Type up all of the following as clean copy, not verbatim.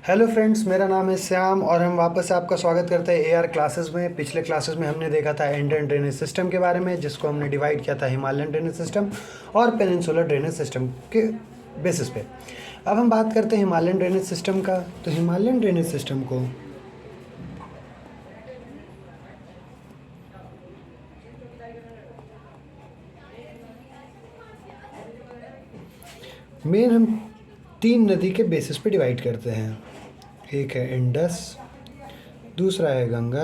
Hello friends, मेरा नाम है श्याम और हम वापस से आपका स्वागत करते हैं एआर क्लासेस में। पिछले क्लासेस में हमने देखा था इंडियन ड्रेनेज सिस्टम के बारे में, जिसको हमने डिवाइड किया था हिमालयन ड्रेनेज सिस्टम और पेनिनसुलर ड्रेनेज सिस्टम के बेसिस पे। अब हम बात करते हैं हिमालयन ड्रेनेज सिस्टम का। तो हिमालयन ड्रेनेज सिस्टम को मेन हम 3 नदी के बेसिस पे डिवाइड करते हैं। एक है इंडस, दूसरा है गंगा,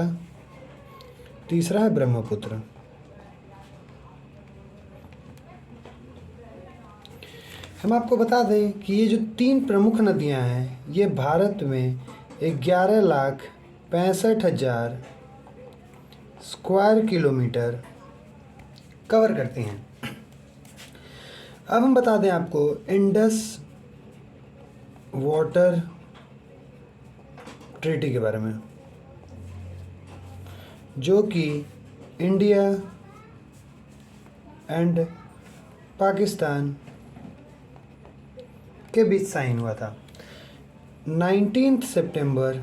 तीसरा है ब्रह्मपुत्र। हम आपको बता दें कि ये जो 3 प्रमुख नदियां हैं, ये भारत में 11,65,000 स्क्वायर किलोमीटर कवर करती हैं। अब हम बता दें आपको इंडस वाटर ट्रीटी के बारे में, जो कि इंडिया एंड पाकिस्तान के बीच साइन हुआ था 19 सितंबर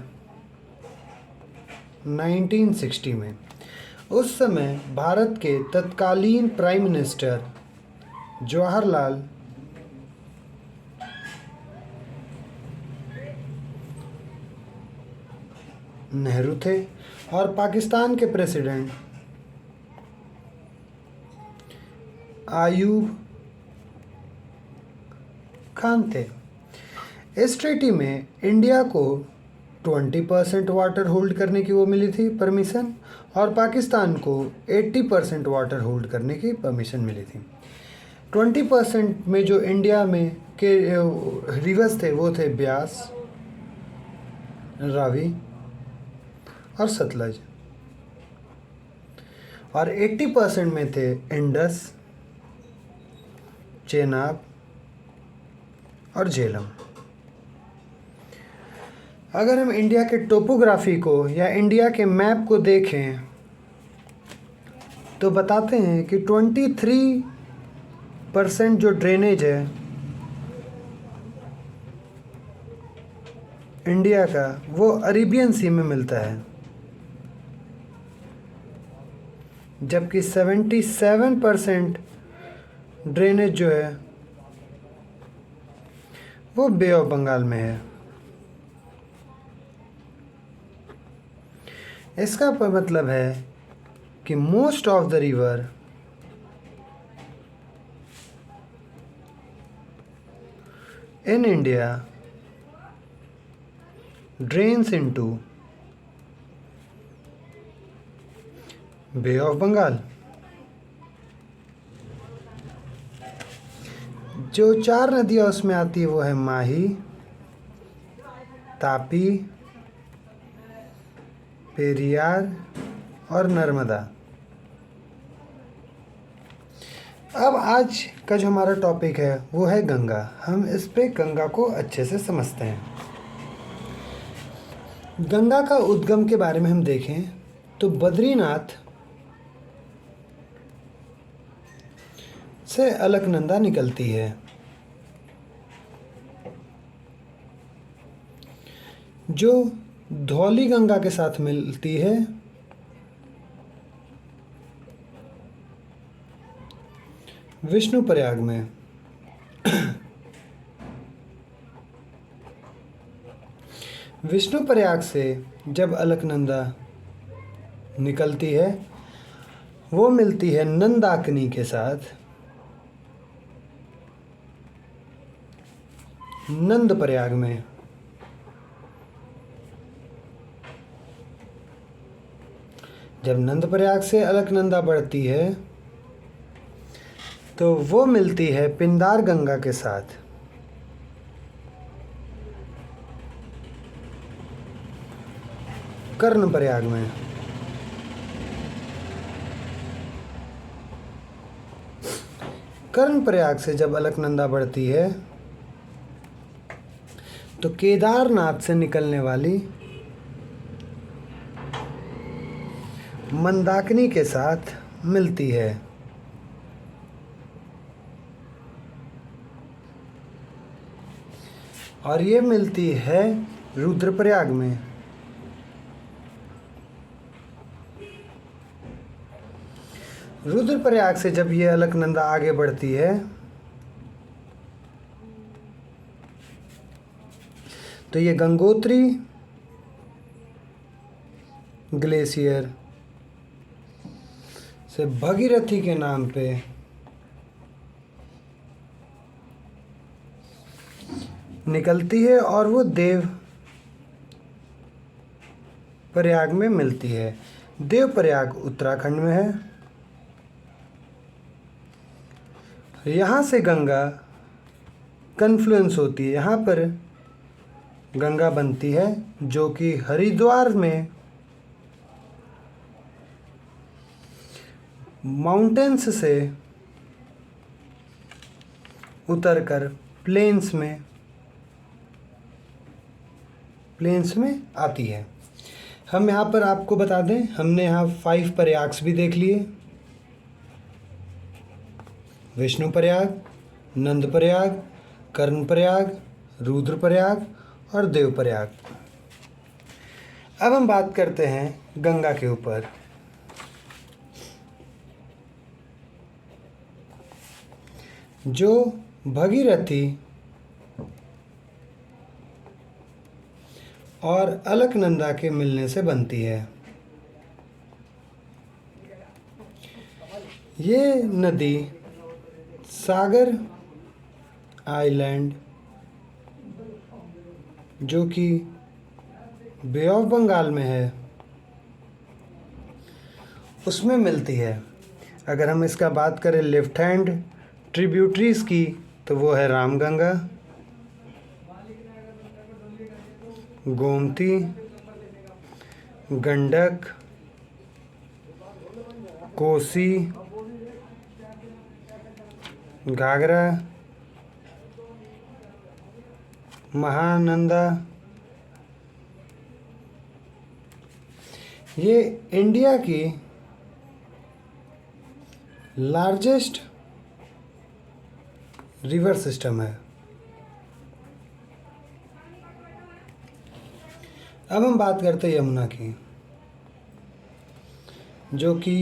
1960 में। उस समय भारत के तत्कालीन प्राइम मिनिस्टर जवाहरलाल नेहरू थे और पाकिस्तान के प्रेसिडेंट आयूब खान थे। इस ट्रीटी में इंडिया को 20% वाटर होल्ड करने की वो मिली थी परमिशन, और पाकिस्तान को 80% वाटर होल्ड करने की परमिशन मिली थी। 20% में जो इंडिया में के रिवर्स थे वो थे ब्यास, रावी और सतलज, और 80% में थे इंडस, चेनाब और झेलम। अगर हम इंडिया के टोपोग्राफी को या इंडिया के मैप को देखें तो बताते हैं कि 23% जो ड्रेनेज है इंडिया का, वो अरेबियन सी में मिलता है, जबकि 77% ड्रेनेज जो है वो बे ऑफ बंगाल में है। इसका मतलब है कि most of the river in India drains into Bay of Bengal. जो 4 नदियाँ उसमें आती है वो है माही, तापी, पेरियार और नर्मदा। अब आज का जो हमारा टॉपिक है वो है गंगा। हम इस पे गंगा को अच्छे से समझते हैं। गंगा का उद्गम के बारे में हम देखें तो बद्रीनाथ से अलकनंदा निकलती है, जो धौली गंगा के साथ मिलती है विष्णुप्रयाग में। विष्णुप्रयाग से जब अलकनंदा निकलती है वो मिलती है नंदाकिनी के साथ नंदप्रयाग में। जब नंदप्रयाग से अलकनंदा बढ़ती है तो वो मिलती है पिंदार गंगा के साथ कर्णप्रयाग में। कर्णप्रयाग से जब अलकनंदा बढ़ती है तो केदारनाथ से निकलने वाली मंदाकिनी के साथ मिलती है। और ये मिलती है रुद्रप्रयाग में। रुद्रप्रयाग से जब ये अलकनंदा आगे बढ़ती है तो ये गंगोत्री ग्लेशियर से भगीरथी के नाम पे निकलती है और वो देव प्रयाग में मिलती है। देव प्रयाग उत्तराखंड में है। यहाँ से गंगा कन्फ्लुएंस होती है, यहाँ पर गंगा बनती है जो कि हरिद्वार में माउंटेन्स से उतरकर प्लेन्स में आती है। हम यहाँ पर आपको बता दें, हमने यहाँ 5 प्रयाग्स भी देख लिए, विष्णु प्रयाग, नंद प्रयाग, कर्ण प्रयाग, रुद्र प्रयाग और देव प्रयाग। अब हम बात करते हैं गंगा के ऊपर। जो भगीरथी और अलकनंदा के मिलने से बनती है। ये नदी सागर आइलैंड जो कि बे ऑफ बंगाल में है उसमें मिलती है। अगर हम इसका बात करें लेफ्ट हैंड ट्रिब्यूटरीज की तो वो है रामगंगा, गोमती, गंडक, कोसी, घाघरा, महानंदा। ये इंडिया की लार्जेस्ट रिवर सिस्टम है। अब हम बात करते हैं यमुना की, जो कि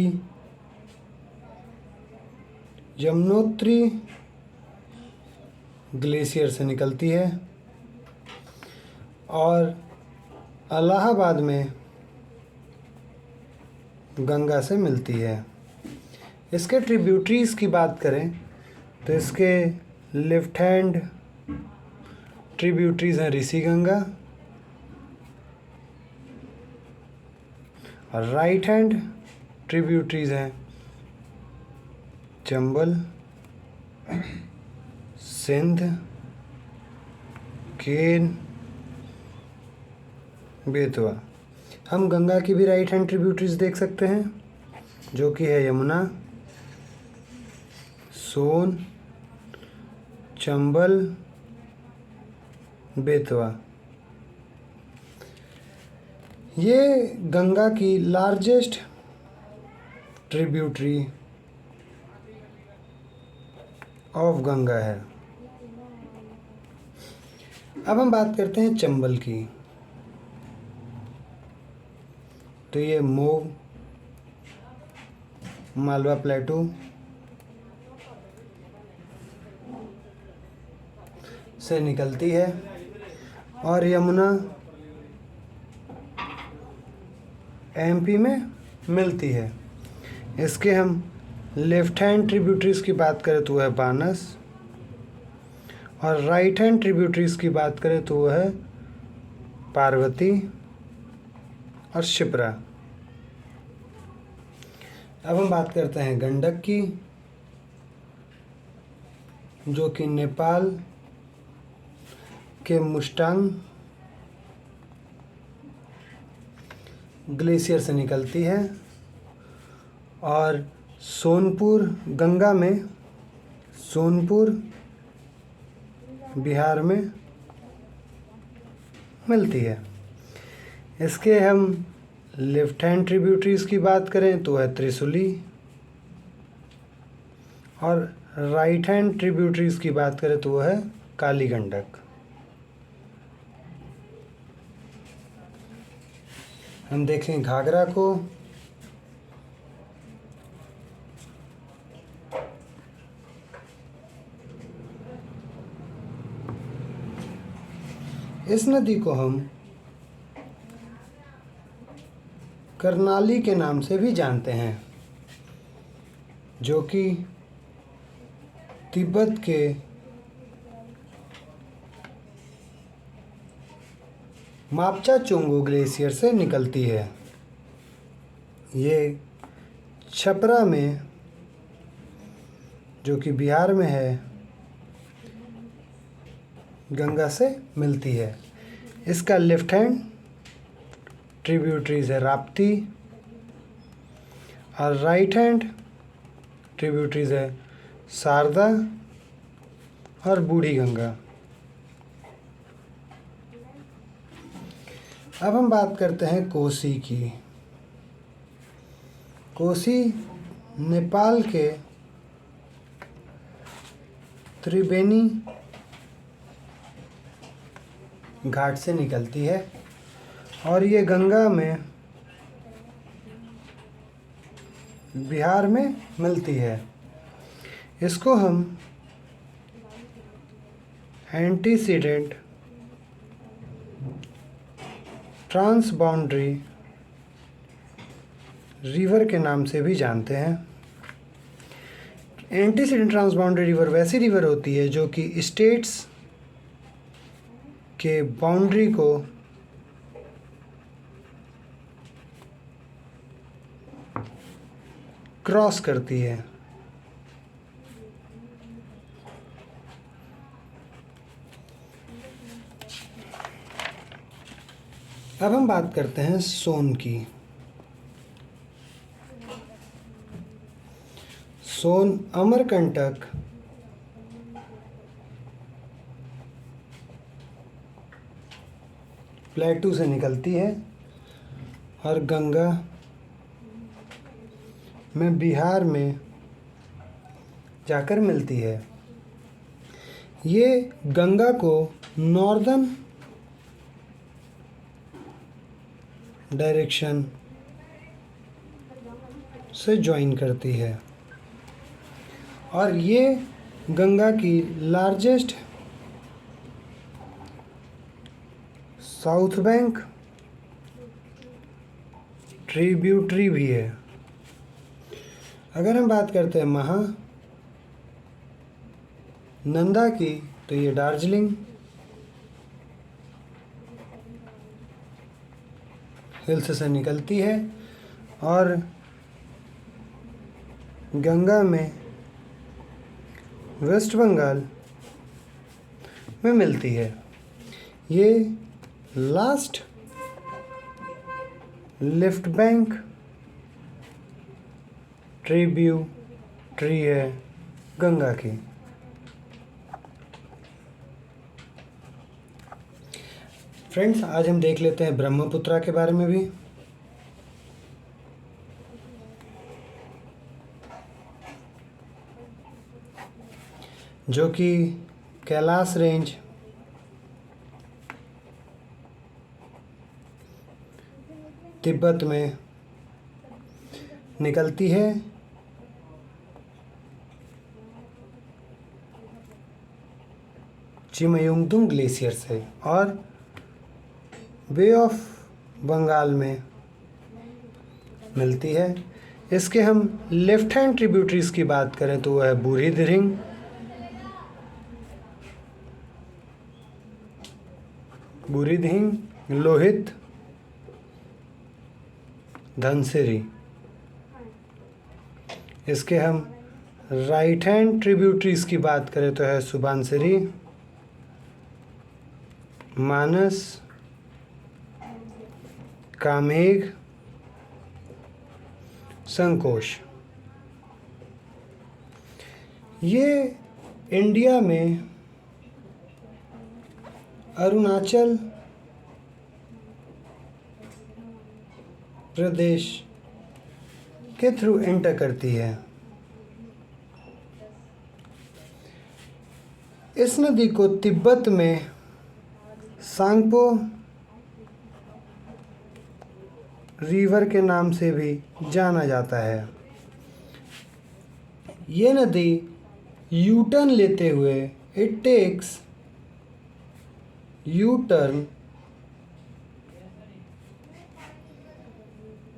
यमुनोत्री ग्लेशियर से निकलती है और इलाहाबाद में गंगा से मिलती है। इसके ट्रिब्यूटरीज की बात करें तो इसके लेफ्ट हैंड ट्रिब्यूटरीज हैं ऋषि गंगा और राइट हैंड ट्रिब्यूटरीज हैं चंबल, सिंध, केन, बेतवा। हम गंगा की भी राइट हैंड ट्रिब्यूटरीज देख सकते हैं जो कि है यमुना, सोन, चंबल, बेतवा। ये गंगा की लार्जेस्ट ट्रिब्यूटरी ऑफ गंगा है। अब हम बात करते हैं चंबल की। तो ये मोव, मालवा प्लेटू से निकलती है और यमुना एमपी में मिलती है। इसके हम लेफ्ट हैंड ट्रिब्यूटरीज की बात करें तो वह है बानस और राइट हैंड ट्रिब्यूटरीज की बात करें तो वह है पार्वती और शिप्रा। अब हम बात करते हैं गंडक की, जो कि नेपाल के मुस्टांग ग्लेशियर से निकलती है और सोनपुर गंगा में, सोनपुर बिहार में मिलती है। इसके हम लेफ्ट हैंड ट्रिब्यूटरीज की बात करें तो है त्रिशूली और राइट हैंड ट्रिब्यूटरीज की बात करें तो वो है काली गंडक। हम देखें घाघरा को, इस नदी को हम करनाली के नाम से भी जानते हैं, जो कि तिब्बत के मापचा चोंगो ग्लेशियर से निकलती है। ये छपरा में, जो कि बिहार में है, गंगा से मिलती है। इसका लेफ्ट हैंड ट्रिब्यूटरीज है राप्ती और राइट हैंड ट्रिब्यूटरीज है शारदा और बूढ़ी गंगा। अब हम बात करते हैं कोसी की। कोसी नेपाल के त्रिवेणी घाट से निकलती है और ये गंगा में बिहार में मिलती है। इसको हम एंटीसीडेंट ट्रांसबाउंडरी रिवर के नाम से भी जानते हैं। एंटीसीडेंट ट्रांसबाउंडरी रिवर वैसी रिवर होती है जो कि स्टेट्स के बाउंड्री को क्रॉस करती है। अब हम बात करते हैं सोन की। सोन अमरकंटक प्लेटू से निकलती है और गंगा में बिहार में जाकर मिलती है। ये गंगा को नॉर्दर्न डायरेक्शन से ज्वाइन करती है और ये गंगा की लार्जेस्ट साउथ बैंक ट्रिब्यूटरी भी है। अगर हम बात करते हैं महानंदा की, तो ये दार्जिलिंग हिल्स से निकलती है और गंगा में वेस्ट बंगाल में मिलती है। ये लास्ट लेफ्ट बैंक ट्रिब्यूटरी है गंगा की। फ्रेंड्स, आज हम देख लेते हैं ब्रह्मपुत्रा के बारे में भी। जो कि कैलाश रेंज तिब्बत में निकलती है चिमयुंगतुंग ग्लेशियर से और बे ऑफ बंगाल में मिलती है। इसके हम लेफ्ट हैंड ट्रिब्यूटरीज की बात करें तो वह है बूढ़ी दिरहिंग, लोहित, धनसिरी। इसके हम राइट हैंड ट्रिब्यूटरीज की बात करें तो है सुबानसिरी, मानस, कामेघ, संकोश। ये इंडिया में अरुणाचल प्रदेश के थ्रू एंटर करती है। इस नदी को तिब्बत में सांगपो रिवर के नाम से भी जाना जाता है। ये नदी यू टर्न लेते हुए it takes U turn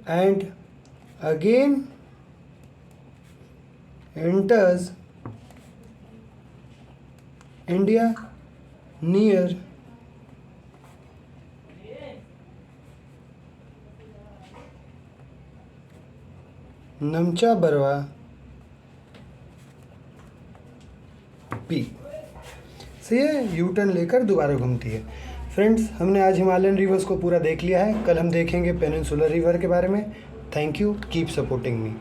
and again enters India near Namcha Barwa peak से ये यू टर्न लेकर दोबारा घूमती है। फ्रेंड्स, हमने आज हिमालयन रिवर्स को पूरा देख लिया है। कल हम देखेंगे पेनिनसुलर रिवर के बारे में। Thank you, keep supporting me.